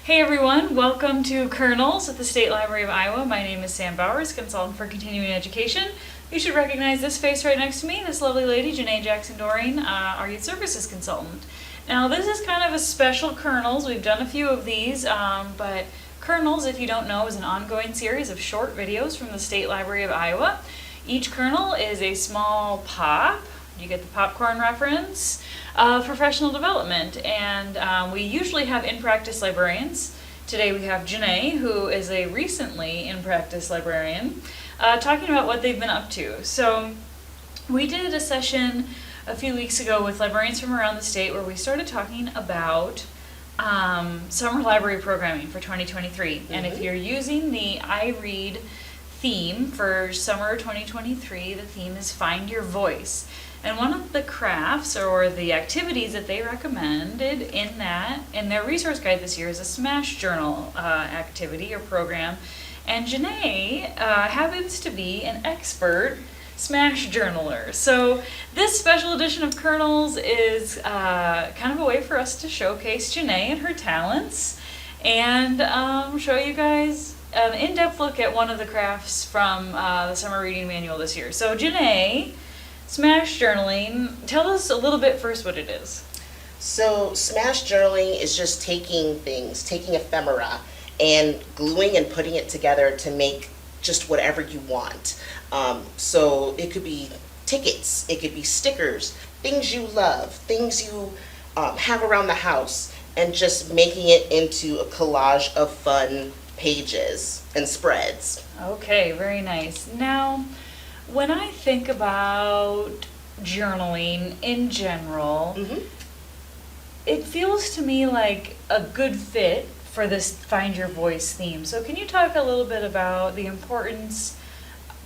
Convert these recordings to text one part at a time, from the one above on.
Hey everyone, welcome to Kernels at the State Library of Iowa. My name is Sam Bouwers, consultant for continuing education. You should recognize this face right next to me, this lovely lady, Janeé Jackson-Doering, our youth services consultant. Now this is kind of a special Kernels. We've done a few of these, but Kernels, if you don't know, is an ongoing series of short videos from the State Library of Iowa. Each kernel is a small pop. You get the popcorn reference of professional development, and we usually have in-practice librarians. Today we have Janeé, who is a recently in-practice librarian, talking about what they've been up to. So we did a session a few weeks ago with librarians from around the state where we started talking about summer library programming for 2023. And if you're using the iREAD theme for summer 2023, the theme is Find Your Voice. And one of the crafts or the activities that they recommended in their resource guide this year is a Smash Journal activity or program. And Janeé happens to be an expert Smash Journaler. So this special edition of Kernels is kind of a way for us to showcase Janeé and her talents and show you guys an in-depth look at one of the crafts from the summer reading manual this year. So Janeé, Smash journaling, tell us a little bit first what it is. So Smash journaling is just taking things, taking ephemera and gluing and putting it together to make just whatever you want. So it could be tickets, it could be stickers, things you love, things you have around the house, and just making it into a collage of fun pages and spreads. Okay, very nice. Now, when I think about journaling in general, it feels to me like a good fit for this Find Your Voice theme. So can you talk a little bit about the importance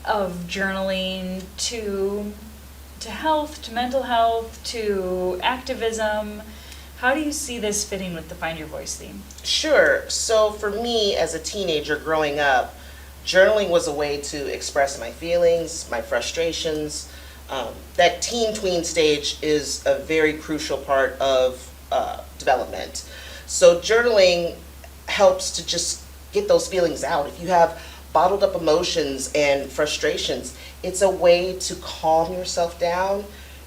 of journaling to health, to mental health, to activism? How do you see this fitting with the Find Your Voice theme? Sure. So for me as a teenager growing up, journaling was a way to express my feelings, my frustrations. That teen-tween stage is a very crucial part of development. So journaling helps to just get those feelings out. If you have bottled up emotions and frustrations, it's a way to calm yourself down.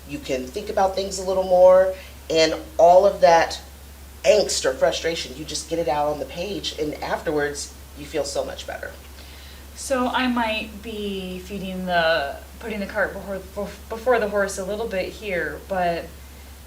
You can think about things a little more, and all of that angst or frustration, you just get it out on the page, and afterwards you feel so much better. So I might be putting the cart before the horse a little bit here, but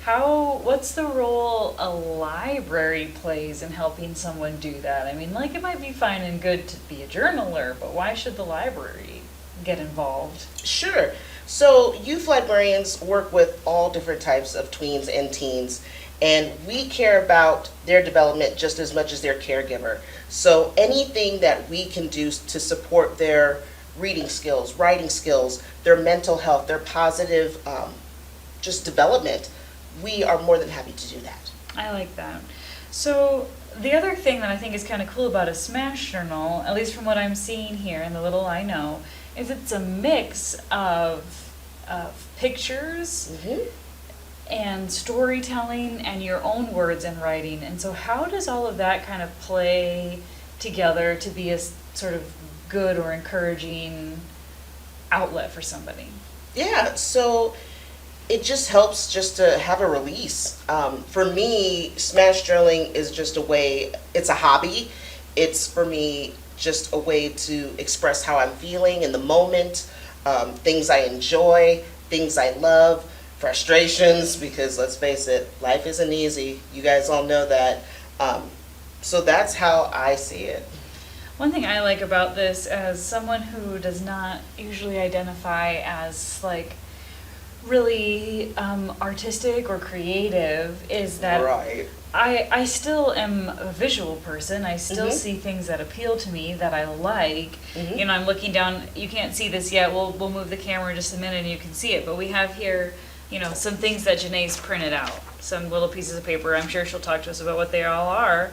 what's the role a library plays in helping someone do that? I mean, like, it might be fine and good to be a journaler, but why should the library get involved? Sure. So youth librarians work with all different types of tweens and teens, and we care about their development just as much as their caregiver. So anything that we can do to support their reading skills, writing skills, their mental health, their positive just development, we are more than happy to do that. I like that. So the other thing that I think is kind of cool about a Smash Journal, at least from what I'm seeing here and the little I know, is it's a mix of pictures and storytelling and your own words and writing. And so how does all of that kind of play together to be a sort of good or encouraging outlet for somebody? Yeah, so it just helps just to have a release. For me, Smash journaling is just a way, it's a hobby. It's for me just a way to express how I'm feeling in the moment, things I enjoy, things I love, frustrations, because let's face it, life isn't easy. You guys all know that. So that's how I see it. One thing I like about this as someone who does not usually identify as like really artistic or creative is that Right. I still am a visual person. I still see things that appeal to me that I like. You know, I'm looking down, you can't see this yet, we'll move the camera in just a minute and you can see it, but we have here, you know, some things that Janeé's printed out, some little pieces of paper. I'm sure she'll talk to us about what they all are.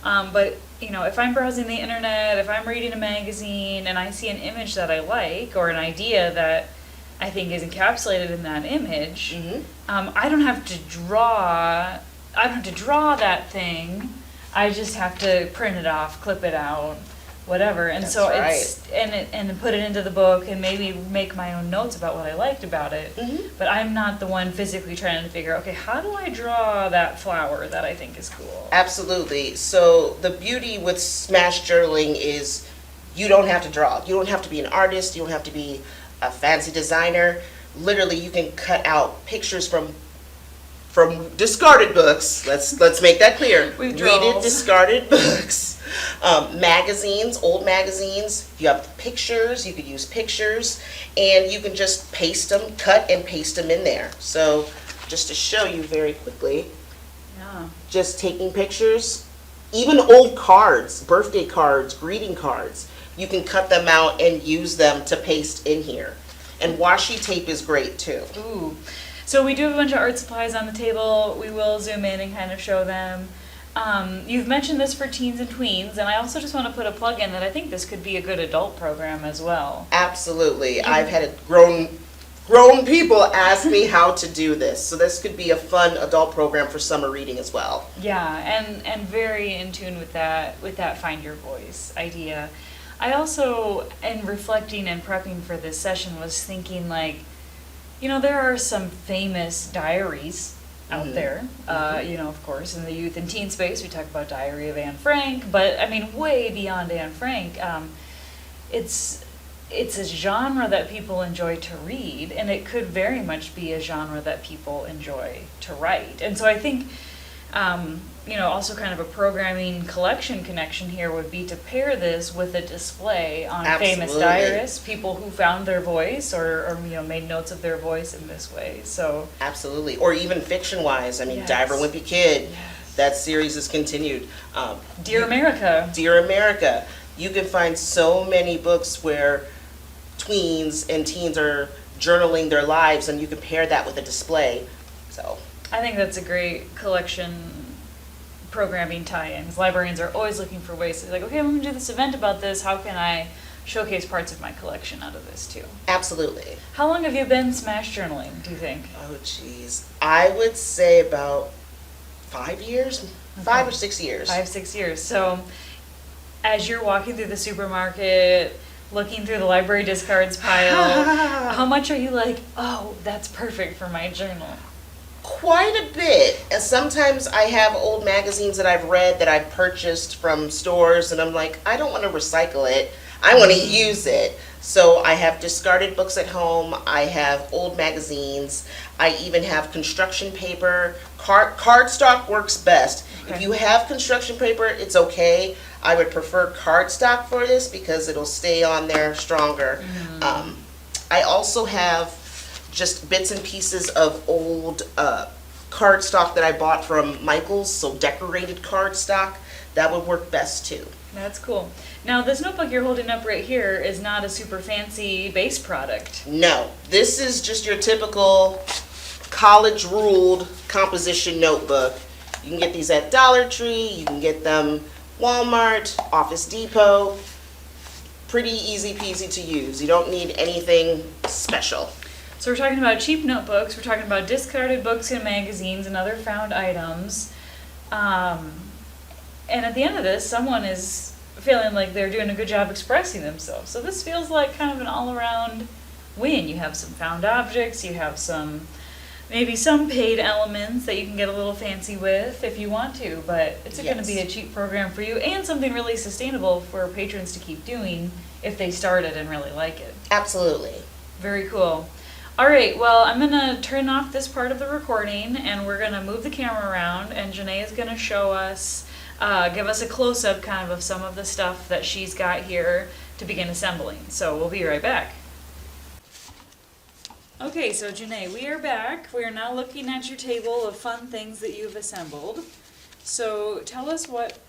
But, you know, if I'm browsing the internet, if I'm reading a magazine and I see an image that I like or an idea that I think is encapsulated in that image, I don't have to draw that thing I just have to print it off, clip it out, whatever. And That's so right. it's and put it into the book and maybe make my own notes about what I liked about it. But I'm not the one physically trying to figure, okay, how do I draw that flower that I think is cool? Absolutely. So the beauty with Smash journaling is you don't have to draw. You don't have to be an artist. You don't have to be a fancy designer. Literally, you can cut out pictures from discarded books. Let's make that clear. Weeded, discarded books. Magazines, old magazines. If you have pictures, you could use pictures, and you can just paste them, cut and paste them in there. So just to show you very quickly, Yeah. just taking pictures, even old cards, birthday cards, greeting cards, you can cut them out and use them to paste in here. And washi tape is great too. Ooh. So we do have a bunch of art supplies on the table. We will zoom in and kind of show them. You've mentioned this for teens and tweens, and I also just want to put a plug in that I think this could be a good adult program as well. Absolutely. I've had grown people ask me how to do this. So this could be a fun adult program for summer reading as well. Yeah, and very in tune with that find your voice idea. I also, in reflecting and prepping for this session, was thinking like, there are some famous diaries out there. Of course, in the youth and teen space, we talk about Diary of Anne Frank, but I mean, way beyond Anne Frank, it's a genre that people enjoy to read, and it could very much be a genre that people enjoy to write. And so I think, also kind of a programming collection connection here would be to pair this with a display on famous Absolutely. diarists, people who found their voice or made notes of their voice in this way. So Absolutely. Or even fiction-wise. I mean, Yes. Diver Wimpy Kid, Yes. that series is continued. Dear America. Dear America. You can find so many books where tweens and teens are journaling their lives, and you can pair that with a display. So I think that's a great collection programming tie-in, because librarians are always looking for ways to be like, okay, I'm going to do this event about this. How can I showcase parts of my collection out of this too? absolutely. How long have you been smash journaling, do you think? Oh, geez. I would say about 5 years, 5 or 6 years. 5-6 years. So as you're walking through the supermarket, looking through the library discards pile, how much are you like, oh, that's perfect for my journal? Quite a bit. And sometimes I have old magazines that I've read that I've purchased from stores, and I'm like, I don't want to recycle it. I want to use it. So I have discarded books at home. I have old magazines. I even have construction paper. Cardstock works best. Okay. If you have construction paper, it's okay. I would prefer cardstock for this because it'll stay on there stronger. I also have just bits and pieces of old cardstock that I bought from Michael's, so decorated cardstock. That would work best too. That's cool. Now, this notebook you're holding up right here is not a super fancy base product. No, this is just your typical college ruled composition notebook. You can get these at Dollar Tree, you can get them Walmart, Office Depot. Pretty easy peasy to use. You don't need anything special. So we're talking about cheap notebooks, we're talking about discarded books and magazines and other found items. And at the end of this, someone is feeling like they're doing a good job expressing themselves. So this feels like kind of an all-around win. You have some found objects, you have maybe some paid elements that you can get a little fancy with if you want to, but it's going to be a cheap program for you and something really sustainable for patrons to keep doing if they start it and really like it. Absolutely. Very cool. All right, well, I'm going to turn off this part of the recording, and we're going to move the camera around, and Janeé is going to show us, give us a close-up kind of some of the stuff that she's got here to begin assembling. So we'll be right back. Okay, so Janeé, we are back. We are now looking at your table of fun things that you've assembled. So tell us what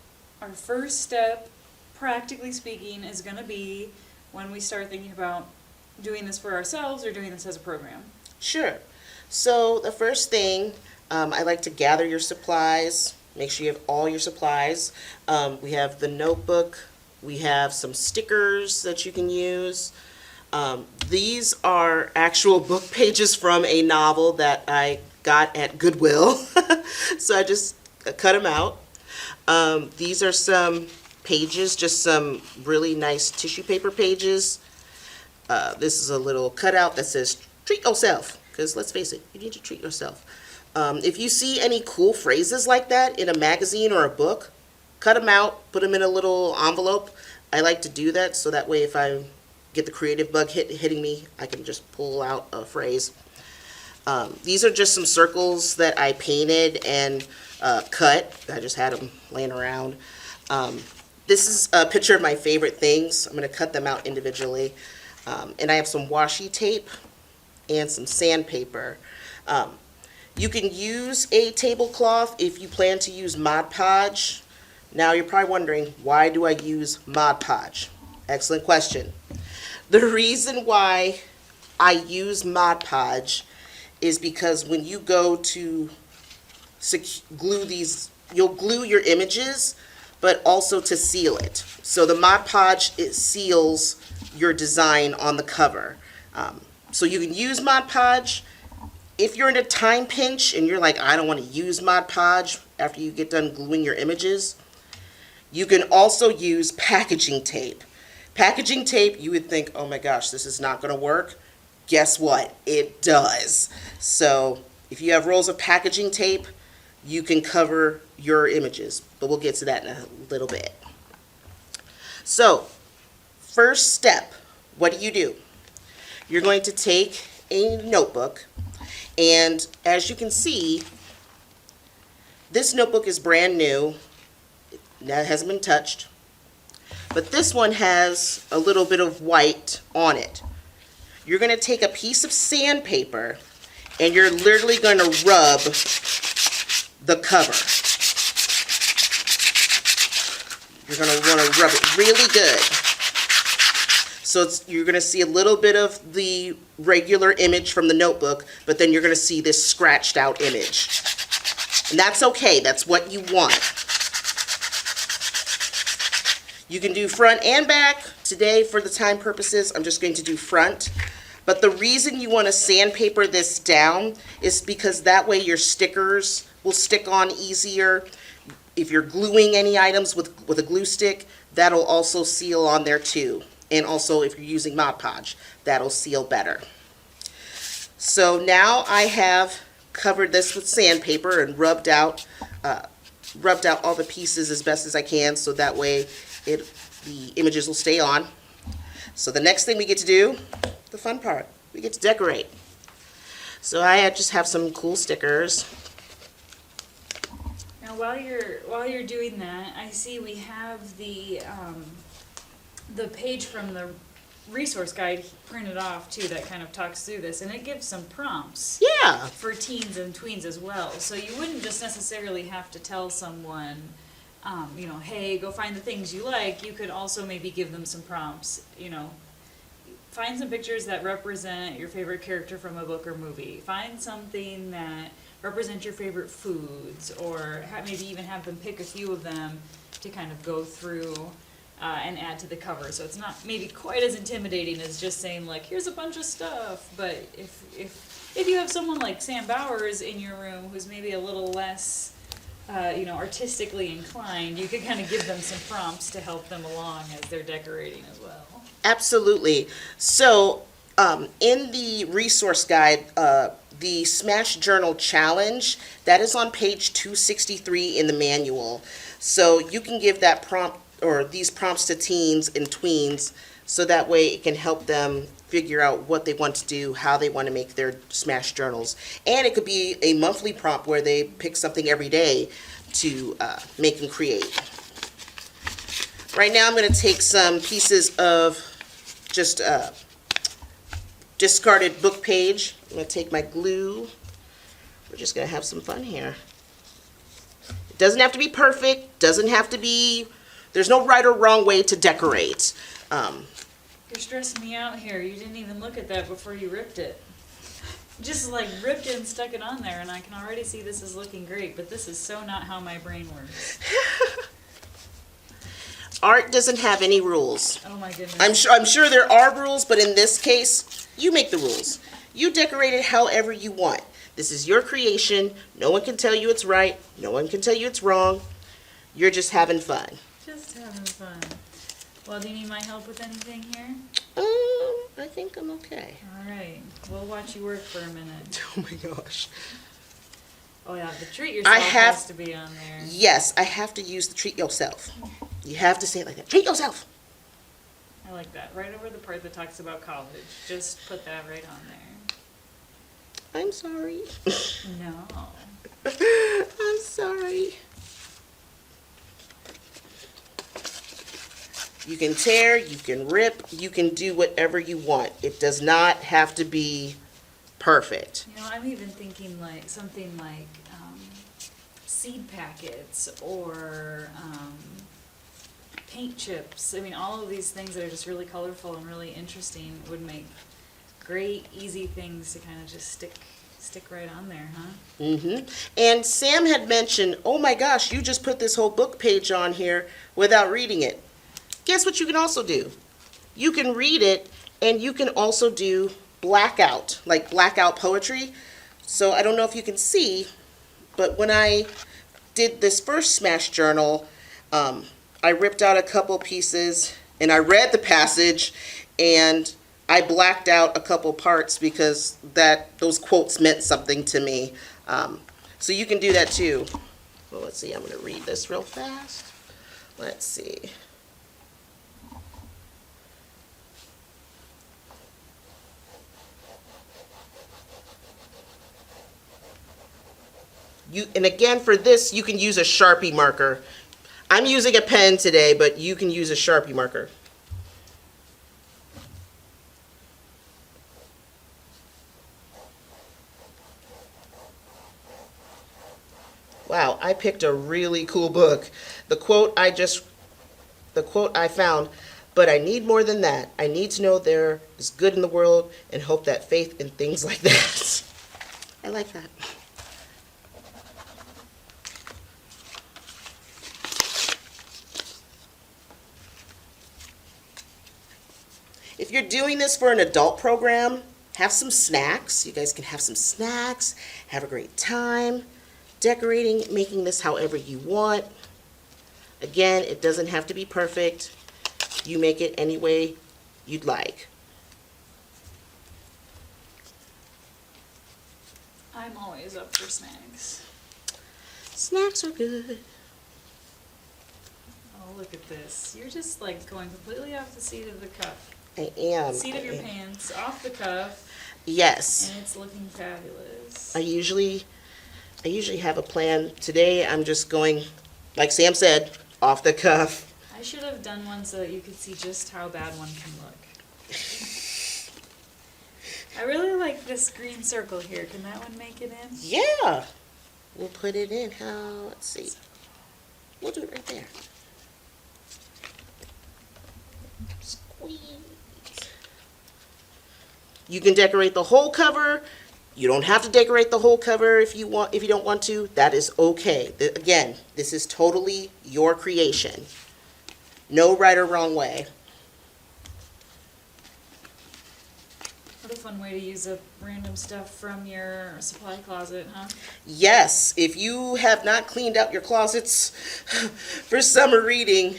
our first step, practically speaking, is going to be when we start thinking about doing this for ourselves or doing this as a program. Sure. So the first thing, I like to gather your supplies. Make sure you have all your supplies. We have the notebook. We have some stickers that you can use. These are actual book pages from a novel that I got at Goodwill. So I just cut them out. These are some pages, just some really nice tissue paper pages. This is a little cutout that says, treat yourself, because let's face it, you need to treat yourself. If you see any cool phrases like that in a magazine or a book, cut them out, put them in a little envelope. I like to do that so that way if I get the creative bug hitting me, I can just pull out a phrase. These are just some circles that I painted and cut. I just had them laying around. This is a picture of my favorite things. I'm going to cut them out individually. And I have some washi tape and some sandpaper. You can use a tablecloth if you plan to use Mod Podge. Now you're probably wondering, why do I use Mod Podge? Excellent question. The reason why I use Mod Podge is because when you go to glue these, you'll glue your images, but also to seal it. So the Mod Podge, it seals your design on the cover. So you can use Mod Podge. If you're in a time pinch and you're like, I don't want to use Mod Podge after you get done gluing your images, you can also use packaging tape. Packaging tape, you would think, oh my gosh, this is not going to work. Guess what? It does. So if you have rolls of packaging tape, you can cover your images, but we'll get to that in a little bit. So first step, what do? You're going to take a notebook, and as you can see, this notebook is brand new. That hasn't been touched. But this one has a little bit of white on it. You're going to take a piece of sandpaper and you're literally going to rub the cover. You're going to want to rub it really good. So you're going to see a little bit of the regular image from the notebook, but then you're going to see this scratched out image. And that's okay. That's what you want. You can do front and back. Today, for the time purposes, I'm just going to do front. But the reason you want to sandpaper this down is because that way your stickers will stick on easier. If you're gluing any items with a glue stick, that'll also seal on there too. And also if you're using Mod Podge, that'll seal better. So now I have covered this with sandpaper and rubbed out all the pieces as best as I can, so that way the images will stay on. So the next thing we get to do, the fun part, we get to decorate. So I just have some cool stickers. Now while you're doing that, I see we have the page from the resource guide printed off too that kind of talks through this, and it gives some prompts. Yeah. For teens and tweens as well. So you wouldn't just necessarily have to tell someone, hey, go find the things you like. You could also maybe give them some prompts, find some pictures that represent your favorite character from a book or movie. Find something that represents your favorite foods, or maybe even have them pick a few of them to kind of go through and add to the cover. So it's not maybe quite as intimidating as just saying, like, here's a bunch of stuff. But if you have someone like Sam Bouwers in your room who's maybe a little less artistically inclined, you could kind of give them some prompts to help them along as they're decorating as well. Absolutely. So in the resource guide, the Smash Journal Challenge, that is on page 263 in the manual. So you can give that prompt or these prompts to teens and tweens, so that way it can help them figure out what they want to do, how they want to make their Smash journals. And it could be a monthly prompt where they pick something every day to make and create. Right now I'm going to take some pieces of just discarded book page. I'm going to take my glue. We're just going to have some fun here. It doesn't have to be perfect, doesn't have to be, there's no right or wrong way to decorate. You're stressing me out here. You didn't even look at that before you ripped it. Just like ripped it and stuck it on there, and I can already see this is looking great, but this is so not how my brain works. Art doesn't have any rules. Oh my goodness. I'm sure there are rules, but in this case, you make the rules. You decorate it however you want. This is your creation. No one can tell you it's right. No one can tell you it's wrong. You're just having fun. Just having fun. Well, do you need my help with anything here? I think I'm okay. All right. We'll watch you work for a minute. Oh my gosh. Oh yeah, the treat yourself has to be on there. Yes, I have to use the treat yourself. You have to say it like that. Treat yourself. I like that. Right over the part that talks about college. Just put that right on there. I'm sorry. No. I'm sorry. You can tear, you can rip, you can do whatever you want. It does not have to be perfect. You know, I'm even thinking like something like seed packets or paint chips. I mean, all of these things that are just really colorful and really interesting would make great, easy things to kind of just stick right on there, huh? Mm-hmm. And Sam had mentioned, oh my gosh, you just put this whole book page on here without reading it. Guess what you can also do? You can read it, and you can also do blackout, like blackout poetry. So I don't know if you can see, but when I did this first Smash journal, I ripped out a couple pieces, and I read the passage, and I blacked out a couple parts because those quotes meant something to me. So you can do that too. Well, let's see, I'm going to read this real fast. Let's see. And again, for this, you can use a Sharpie marker. I'm using a pen today, but you can use a Sharpie marker. Wow, I picked a really cool book. The quote I found, but I need more than that. I need to know there is good in the world and hope that faith in things like that. I like that. If you're doing this for an adult program, have some snacks. You guys can have some snacks, have a great time, decorating, making this however you want. Again, it doesn't have to be perfect. You make it any way you'd like. I'm always up for snacks. Snacks are good. Oh, look at this. You're just like going completely off the seat of the cuff. I am. Seat of your pants, off the cuff. Yes. And it's looking fabulous. I usually have a plan. Today I'm just going, like Sam said, off the cuff. I should have done one so that you could see just how bad one can look. I really like this green circle here. Can that one make it in? Yeah. We'll put it in. Let's see. We'll do it right there. Squeeze. You can decorate the whole cover. You don't have to decorate the whole cover if you don't want to. That is okay. Again, this is totally your creation. No right or wrong way. What a fun way to use up random stuff from your supply closet, huh? Yes, if you have not cleaned out your closets for summer reading,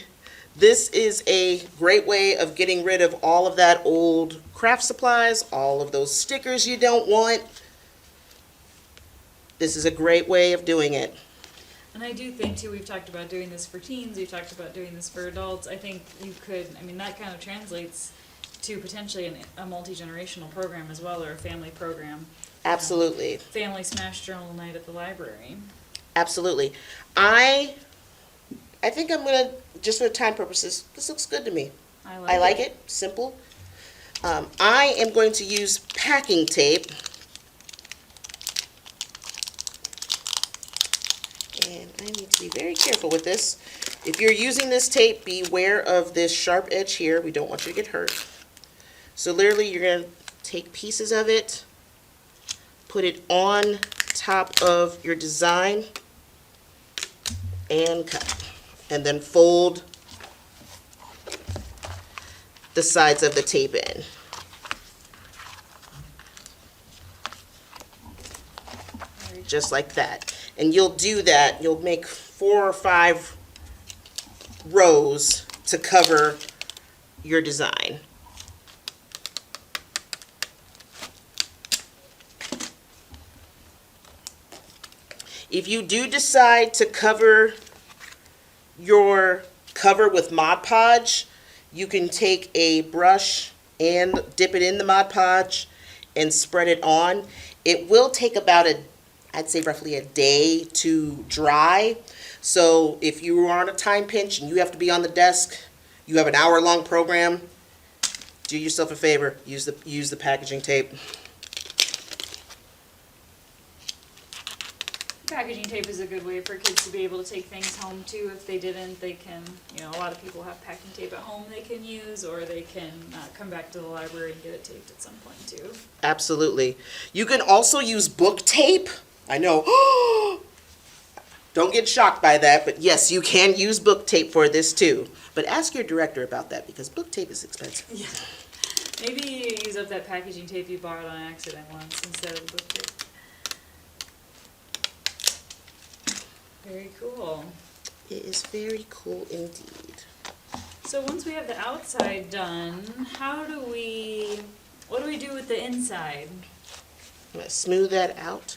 this is a great way of getting rid of all of that old craft supplies, all of those stickers you don't want. This is a great way of doing it. And I do think too, we've talked about doing this for teens, we've talked about doing this for adults. I think you could, I mean, that kind of translates to potentially a multi-generational program as well, or a family program. Absolutely. Family Smash Journal night at the library. Absolutely. I think I'm going to, just for time purposes, this looks good to me. I like it. Simple. I am going to use packing tape. And I need to be very careful with this. If you're using this tape, beware of this sharp edge here. We don't want you to get hurt. So literally, you're going to take pieces of it, put it on top of your design, and cut. And then fold the sides of the tape in. Just like that. And you'll do that, you'll make 4 or 5 rows to cover your design. If you do decide to cover your cover with Mod Podge, you can take a brush and dip it in the Mod Podge and spread it on. It will take about I'd say roughly a day to dry. So if you are on a time pinch and you have to be on the desk, you have an hour-long program, do yourself a favor, use the packaging tape. Packaging tape is a good way for kids to be able to take things home too. If they didn't, they can, a lot of people have packing tape at home they can use, or they can come back to the library and get it taped at some point too. Absolutely. You can also use book tape. I know. Don't get shocked by that, but yes, you can use book tape for this too. But ask your director about that because book tape is expensive. Yeah. Maybe use up that packaging tape you bought on accident once instead of the book tape. Very cool. It is very cool indeed. So once we have the outside done, what do we do with the inside? I'm going to smooth that out.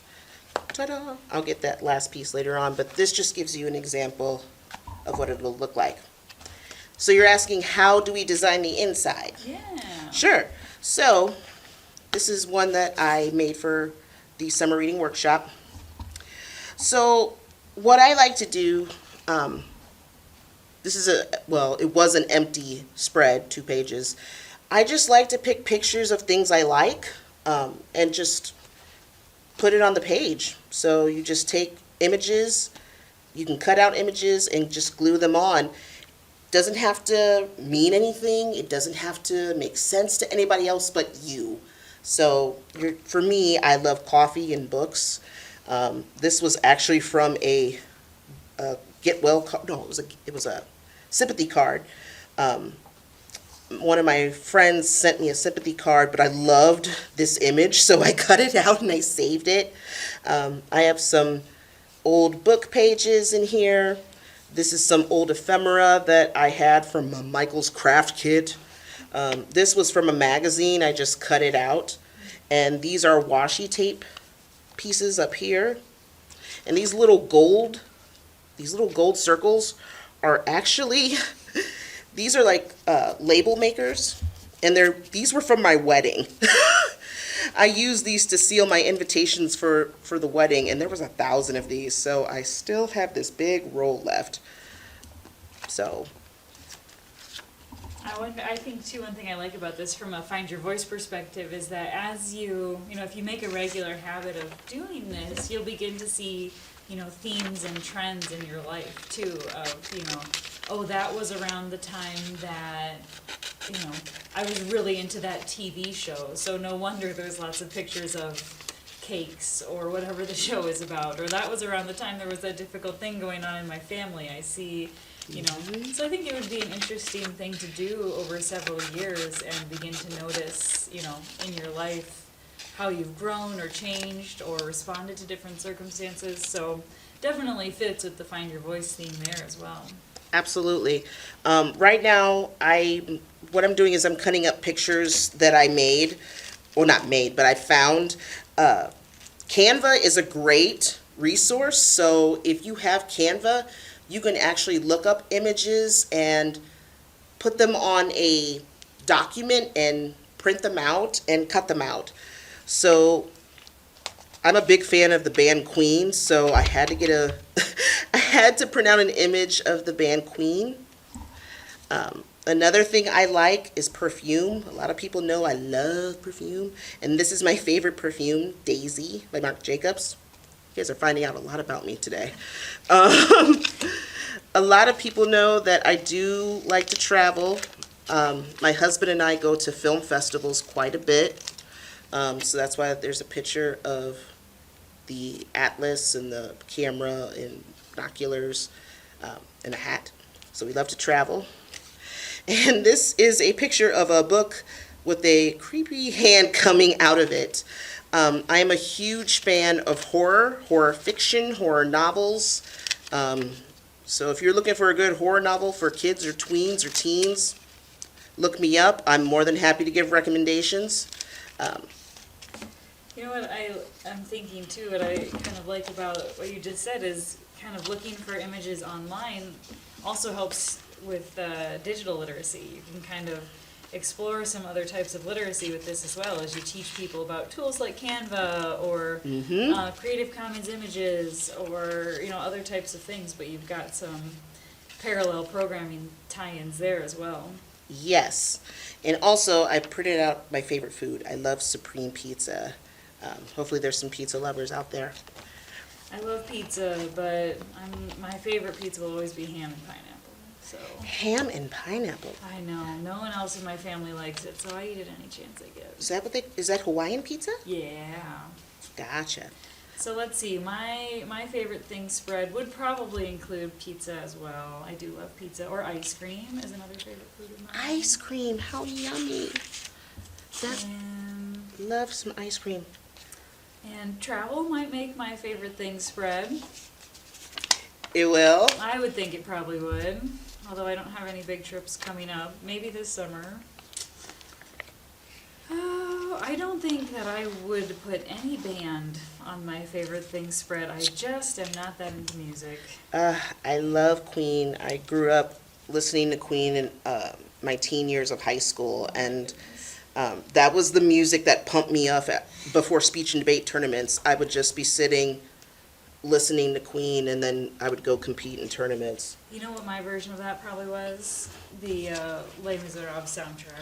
Ta-da! I'll get that last piece later on, but this just gives you an example of what it will look like. So you're asking, how do we design the inside? Yeah. Sure. So this is one that I made for the summer reading workshop. So what I like to do, it was an empty spread, 2 pages. I just like to pick pictures of things I like and just put it on the page. So you just take images, you can cut out images and just glue them on. Doesn't have to mean anything. It doesn't have to make sense to anybody else but you. So for me, I love coffee and books. This was actually from a get well card. No, it was a sympathy card. One of my friends sent me a sympathy card, but I loved this image, so I cut it out and I saved it. I have some old book pages in here. This is some old ephemera that I had from a Michael's Craft Kit. This was from a magazine. I just cut it out. And these are washi tape pieces up here. And these little gold circles are actually, these are like label makers. And these were from my wedding. I used these to seal my invitations for the wedding, and there was 1,000 of these, so I still have this big roll left. So I think too, one thing I like about this from a find your voice perspective is that as if you make a regular habit of doing this, you'll begin to see, themes and trends in your life too of, that was around the time that, I was really into that TV show, so no wonder there's lots of pictures of cakes or whatever the show is about, or that was around the time there was that difficult thing going on in my family. I see, so I think it would be an interesting thing to do over several years and begin to notice, in your life how you've grown or changed or responded to different circumstances. So definitely fits with the Find Your Voice theme there as well. absolutely. Right now, what I'm doing is I'm cutting up pictures that I made, or not made, but I found. Canva is a great resource, so if you have Canva, you can actually look up images and put them on a document and print them out and cut them out. So I'm a big fan of the band Queen, so I had to I had to print out an image of the band Queen. Another thing I like is perfume. A lot of people know I love perfume, and this is my favorite perfume, Daisy by Marc Jacobs. You guys are finding out a lot about me today. A lot of people know that I do like to travel. My husband and I go to film festivals quite a bit, so that's why there's a picture of the atlas and the camera and binoculars and a hat. So we love to travel. And this is a picture of a book with a creepy hand coming out of it. I am a huge fan of horror fiction, horror novels, So if you're looking for a good horror novel for kids or tweens or teens, look me up. I'm more than happy to give recommendations. You know what I'm thinking too, what I kind of like about what you just said is kind of looking for images online also helps with digital literacy. You can kind of explore some other types of literacy with this as well as you teach people about tools like Canva or Creative Commons images or other types of things, but you've got some parallel programming tie-ins there as well. Yes. And also, I printed out my favorite food. I love Supreme Pizza. Hopefully there's some pizza lovers out there. I love pizza, but my favorite pizza will always be ham and pineapple. So Ham and pineapple. I know no one else in my family likes it, so I eat it any chance I get. Is that Hawaiian pizza? Yeah. Gotcha. So let's see. My favorite thing spread would probably include pizza as well. I do love pizza, or ice cream is another favorite food of mine. Ice cream, how yummy. Love some ice cream. And travel might make my favorite thing spread. It will? I would think it probably would, although I don't have any big trips coming up. Maybe this summer. Oh, I don't think that I would put any band on my favorite thing spread. I just am not that into music. I love Queen. I grew up listening to Queen in my teen years of high school, and that was the music that pumped me up before speech and debate tournaments. I would just be sitting listening to Queen, and then I would go compete in tournaments. You know what my version of that probably was? The Les Miserables soundtrack,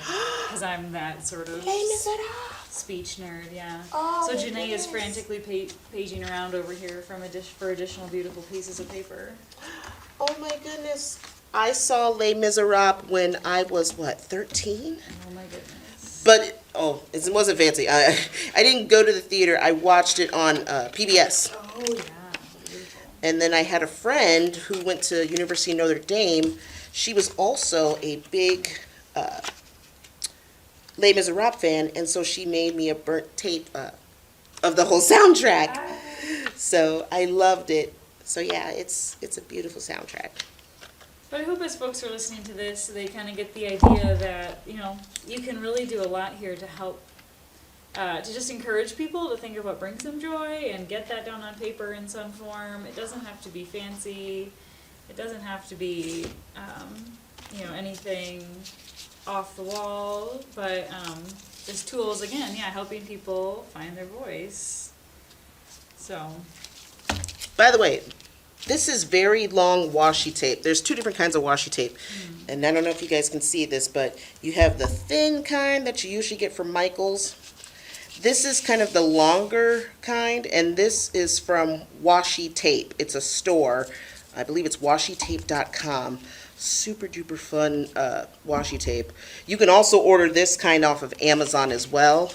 because I'm that sort of Les Miserables. speech nerd, yeah. Oh, so my Janeé is goodness. frantically paging around over here for additional beautiful pieces of paper. Oh my goodness. I saw Les Miserables when I was, 13? Oh my goodness. But, it wasn't fancy. I didn't go to the theater. I watched it on PBS. Oh yeah, beautiful. And then I had a friend who went to University of Notre Dame. She was also a big Les Miserables fan, and so she made me a burnt tape of the whole soundtrack. So I loved it. So yeah, it's a beautiful soundtrack. But I hope as folks are listening to this, they kind of get the idea that, you can really do a lot here to help, to just encourage people to think of what brings them joy and get that down on paper in some form. It doesn't have to be fancy. It doesn't have to be, anything off the wall, but just tools, again, helping people find their voice. So. By the way, this is very long washi tape. There's two different kinds of washi tape. And I don't know if you guys can see this, but you have the thin kind that you usually get from Michael's. This is kind of the longer kind, and this is from Washi Tape. It's a store. I believe it's washitape.com. Super duper fun washi tape. You can also order this kind off of Amazon as well.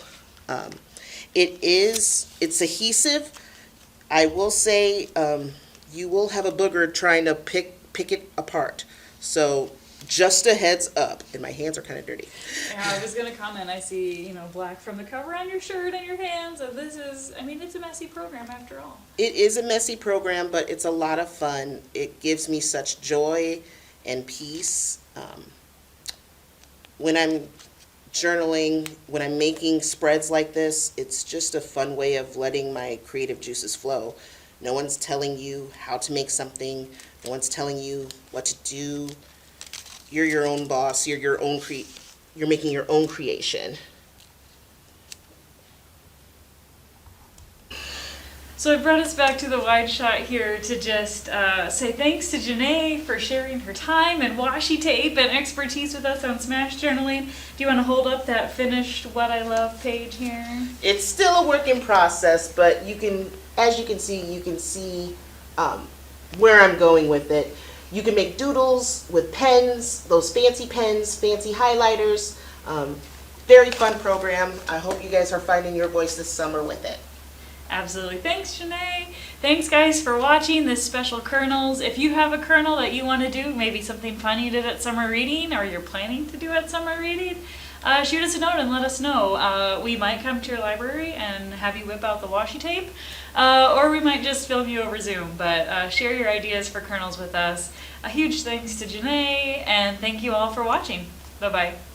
It's adhesive. I will say you will have a booger trying to pick it apart. So just a heads up. And my hands are kind of dirty. Yeah, I was going to comment. I see, black from the cover on your shirt and your hands. And this is, it's a messy program after all. It is a messy program, but it's a lot of fun. It gives me such joy and peace. When I'm journaling, when I'm making spreads like this, it's just a fun way of letting my creative juices flow. No one's telling you how to make something. No one's telling you what to do. You're your own boss. You're making your own creation. So I brought us back to the wide shot here to just say thanks to Janeé for sharing her time and washi tape and expertise with us on Smash Journaling. Do you want to hold up that finished What I Love page here? It's still a work in process, but as you can see where I'm going with it. You can make doodles with pens, those fancy pens, fancy highlighters. Very fun program. I hope you guys are finding your voice this summer with it. Absolutely. Thanks, Janeé. Thanks, guys, for watching this special Kernels. If you have a kernel that you want to do, maybe something fun you did at summer reading or you're planning to do at summer reading, shoot us a note and let us know. We might come to your library and have you whip out the washi tape, or we might just film you over Zoom, but share your ideas for kernels with us. A huge thanks to Janeé, and thank you all for watching. Bye-bye.